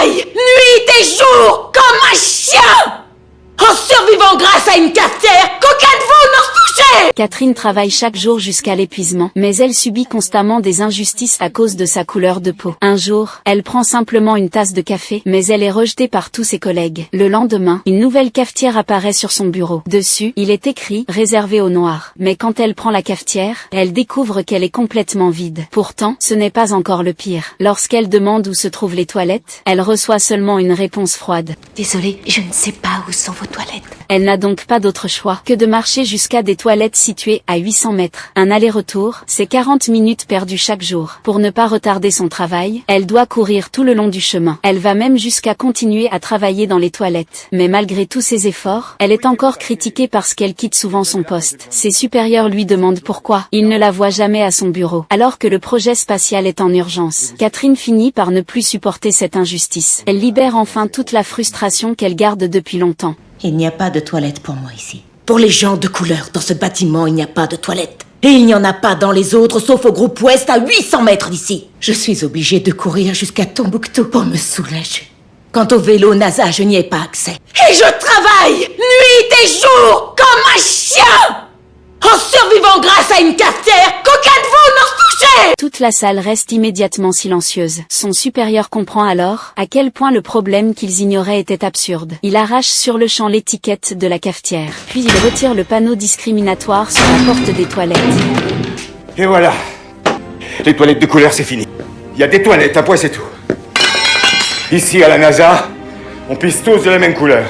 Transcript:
travaille, nuit et jour, comme un chien, en survivant grâce à une cafetière qu'aucun de vous n'ose toucher. Catherine travaille chaque jour jusqu'à l'épuisement, mais elle subit constamment des injustices à cause de sa couleur de peau. Un jour, elle prend simplement une tasse de café, mais elle est rejetée par tous ses collègues. Le lendemain, une nouvelle cafetière apparaît sur son bureau. Dessus, il est écrit « Réservé aux Noirs ». Mais quand elle prend la cafetière, elle découvre qu'elle est complètement vide. Pourtant, ce n'est pas encore le pire. Lorsqu'elle demande où se trouvent les toilettes, elle reçoit seulement une réponse froide. Désolée, je ne sais pas où sont vos toilettes. Elle n'a donc pas d'autre choix que de marcher jusqu'à des toilettes situées à 800 mètres. Un aller-retour, c'est 40 minutes perdues chaque jour. Pour ne pas retarder son travail, elle doit courir tout le long du chemin. Elle va même jusqu'à continuer à travailler dans les toilettes. Mais malgré tous ses efforts, elle est encore critiquée parce qu'elle quitte souvent son poste. Ses supérieurs lui demandent pourquoi. Ils ne la voient jamais à son bureau, alors que le projet spatial est en urgence. Catherine finit par ne plus supporter cette injustice. Elle libère enfin toute la frustration qu'elle garde depuis longtemps. Il n'y a pas de toilette pour moi ici. Pour les gens de couleur dans ce bâtiment, il n'y a pas de toilette. Et il n'y en a pas dans les autres, sauf au groupe Ouest à 800 mètres d'ici. Je suis obligée de courir jusqu'à Tombouctou pour me soulager. Quant au vélo NASA, je n'y ai pas accès. Et je travaille, nuit et jour, comme un chien, en survivant grâce à une cafetière qu'aucun de vous n'ose toucher. Toute la salle reste immédiatement silencieuse. Son supérieur comprend alors à quel point le problème qu'ils ignoraient était absurde. Il arrache sur le champ l'étiquette de la cafetière. Puis il retire le panneau discriminatoire sur la porte des toilettes. Et voilà. Les toilettes de couleur, c'est fini. Il y a des toilettes, un point c'est tout. Ici, à la NASA, on pisse tous de la même couleur.